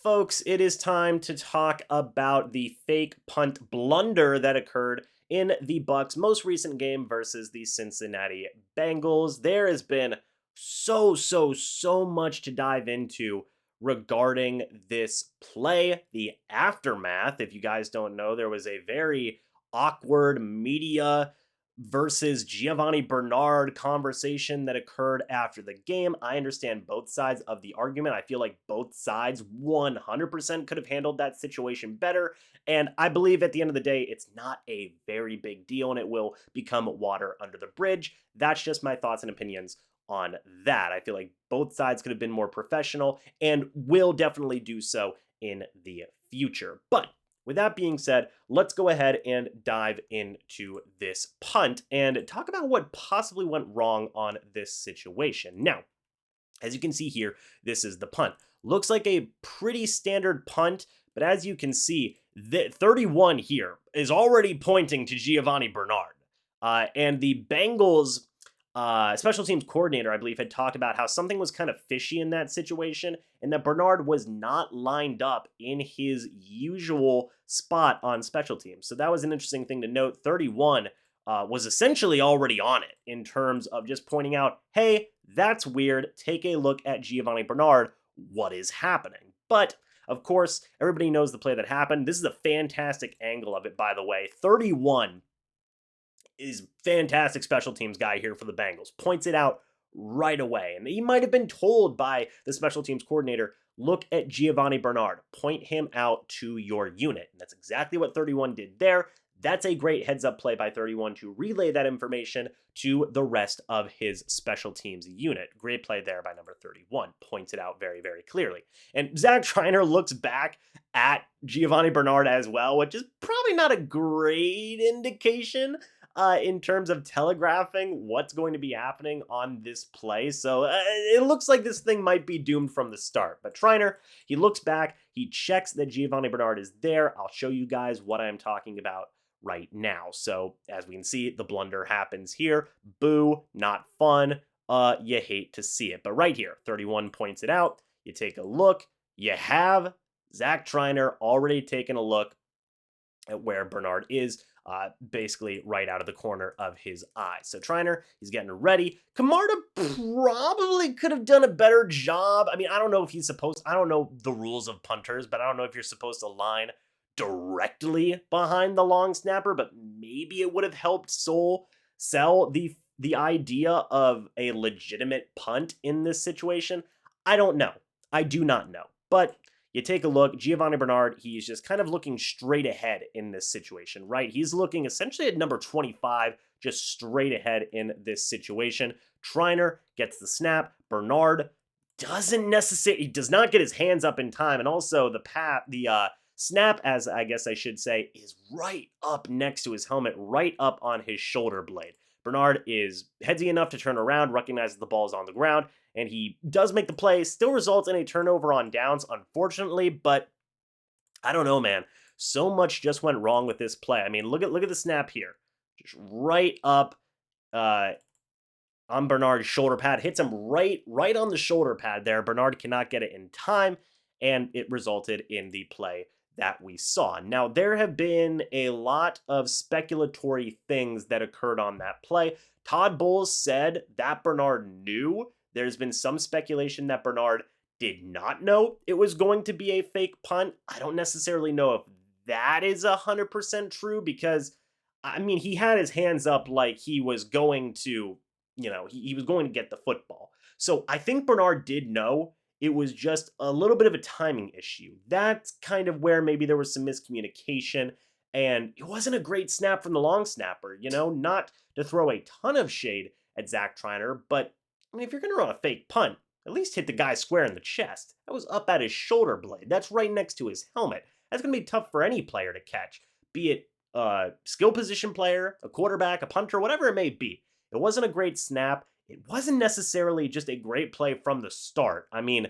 Folks, it is time to talk about the fake punt blunder that occurred in the Bucs' most recent game versus the Cincinnati Bengals. There has been so much to dive into regarding this play, the aftermath. If you guys don't know, there was a very awkward media versus Giovanni Bernard conversation that occurred after the game. I understand both sides of the argument. I feel like both sides 100% could have handled that situation better. And I believe at the end of the day, it's not a very big deal and it will become water under the bridge. That's just my thoughts and opinions on that. I feel like both sides could have been more professional and will definitely do so in the future. But with that being said, let's go ahead and dive into this punt and talk about what possibly went wrong on this situation. Now, as you can see here, this is the punt. Looks like a pretty standard punt, but as you can see, the 31 here is already pointing to Giovanni Bernard. And the Bengals special teams coordinator, I believe, had talked about how something was kind of fishy in that situation and that Bernard was not lined up in his usual spot on special teams. So that was an interesting thing to note. 31 was essentially already on it in terms of just pointing out, hey, that's weird. Take a look at Giovanni Bernard. What is happening? But of course, everybody knows the play that happened. This is a fantastic angle of it, by the way. 31 is fantastic special teams guy here for the Bengals. Points it out right away. And he might have been told by the special teams coordinator, look at Giovanni Bernard. Point him out to your unit. And that's exactly what 31 did there. That's a great heads up play by 31 to relay that information to the rest of his special teams unit. Great play there by number 31. Points it out very clearly. And Zach Schreiner looks back at Giovanni Bernard as well, which is probably not a great indication in terms of telegraphing what's going to be happening on this play. So it looks like this thing might be doomed from the start. But Schreiner, he looks back, he checks that Giovanni Bernard is there. I'll show you guys what I'm talking about right now. So as we can see, the blunder happens here. Boo, not fun. You hate to see it. But right here, 31 points it out. You take a look. You have Zach Schreiner already taken a look at where Bernard is. Basically right out of the corner of his eye. So Triner, he's getting ready. Camarda probably could have done a better job. I mean, I don't know if he's supposed, I don't know the rules of punters, but I don't know if you're supposed to line directly behind the long snapper, but maybe it would have helped sell the idea of a legitimate punt in this situation. I don't know. I do not know. But you take a look, Giovanni Bernard, he's just kind of looking straight ahead in this situation, right? He's looking essentially at number 25, just straight ahead in this situation. Triner gets the snap. Bernard he does not get his hands up in time. And also the snap, as I guess I should say, is right up next to his helmet, right up on his shoulder blade. Bernard is headsy enough to turn around, recognizes the ball is on the ground, and he does make the play. Still results in a turnover on downs, unfortunately, but I don't know, man. So much just went wrong with this play. I mean, look at the snap here. Just right up on Bernard's shoulder pad. Hits him right on the shoulder pad there. Bernard cannot get it in time, and it resulted in the play that we saw. Now, there have been a lot of speculatory things that occurred on that play. Todd Bowles said that Bernard knew. There's been some speculation that Bernard did not know it was going to be a fake punt. I don't necessarily know if that is 100% true because, I mean, he had his hands up like he was going to, he was going to get the football. So I think Bernard did know. It was just a little bit of a timing issue. That's kind of where maybe there was some miscommunication, and it wasn't a great snap from the long snapper, not to throw a ton of shade at Zach Triner, but I mean, if you're going to run a fake punt, at least hit the guy square in the chest. That was up at his shoulder blade. That's right next to his helmet. That's going to be tough for any player to catch, be it a skill position player, a quarterback, a punter, whatever it may be. It wasn't a great snap. It wasn't necessarily just a great play from the start. I mean,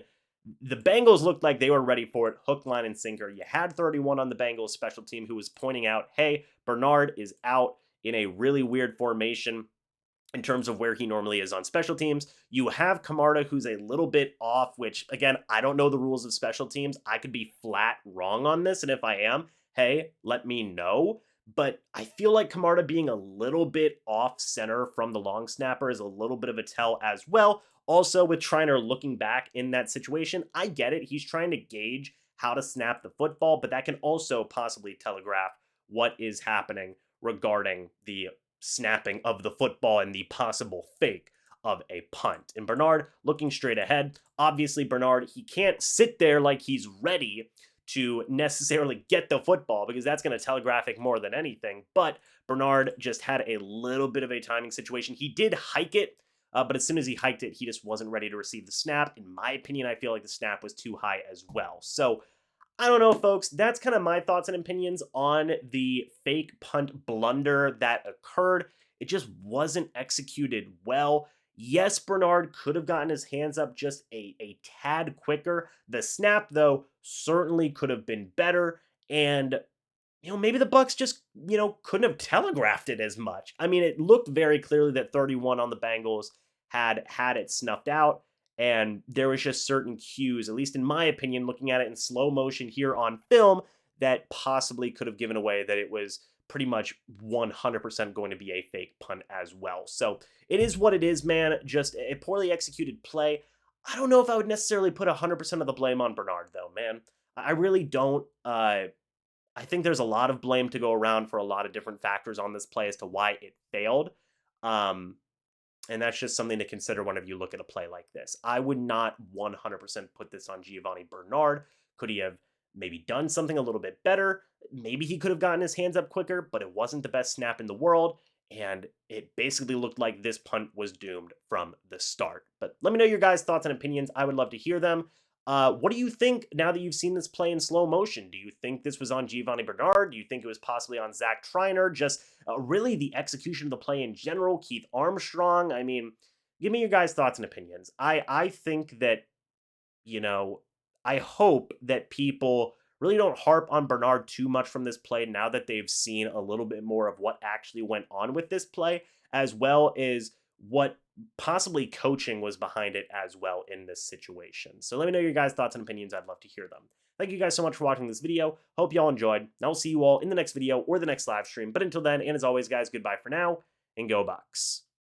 the Bengals looked like they were ready for it, hook, line, and sinker. You had 31 on the Bengals special team who was pointing out, hey, Bernard is out in a really weird formation. in terms of where he normally is on special teams. You have Camarda, who's a little bit off, which, again, I don't know the rules of special teams. I could be flat wrong on this, and if I am, hey, let me know. But I feel like Camarda being a little bit off center from the long snapper is a little bit of a tell as well. Also, with Triner looking back in that situation, I get it. He's trying to gauge how to snap the football, but that can also possibly telegraph what is happening regarding the snapping of the football and the possible fake of a punt. And Bernard looking straight ahead. Obviously, Bernard, he can't sit there like he's ready to necessarily get the football because that's going to telegraph it more than anything. But Bernard just had a little bit of a timing situation. He did hike it, but as soon as he hiked it, he just wasn't ready to receive the snap. In my opinion, I feel like the snap was too high as well. So I don't know, folks. That's kind of my thoughts and opinions on the fake punt blunder that occurred. It just wasn't executed well. Yes, Bernard could have gotten his hands up just a tad quicker. The snap, though, certainly could have been better. And maybe the Bucs just, couldn't have telegraphed it as much. I mean, it looked very clearly that 31 on the Bengals had it snuffed out, and there was just certain cues, at least in my opinion, looking at it in slow motion here on film, that possibly could have given away that it was pretty much 100% going to be a fake punt as well. So it is what it is, man. Just a poorly executed play. I don't know if I would necessarily put 100% of the blame on Bernard, though, man. I really don't. I think there's a lot of blame to go around for a lot of different factors on this play as to why it failed. Um, and that's just something to consider whenever you look at a play like this. I would not 100% put this on Giovanni Bernard. Could he have maybe done something a little bit better? Maybe he could have gotten his hands up quicker, but it wasn't the best snap in the world. And it basically looked like this punt was doomed from the start. But let me know your guys' thoughts and opinions. I would love to hear them. What do you think now that you've seen this play in slow motion? Do you think this was on Giovanni Bernard? Do you think it was possibly on Zach Triner? Just really the execution of the play in general, Keith Armstrong? I mean, give me your guys' thoughts and opinions. I think that, you know, I hope that people really don't harp on Bernard too much from this play now that they've seen a little bit more of what actually went on with this play, as well as what possibly coaching was behind it as well in this situation. So let me know your guys' thoughts and opinions. I'd love to hear them. Thank you guys so much for watching this video. Hope y'all enjoyed. And I'll see you all in the next video or the next live stream. But until then, and as always, guys, goodbye for now, and go Bucs.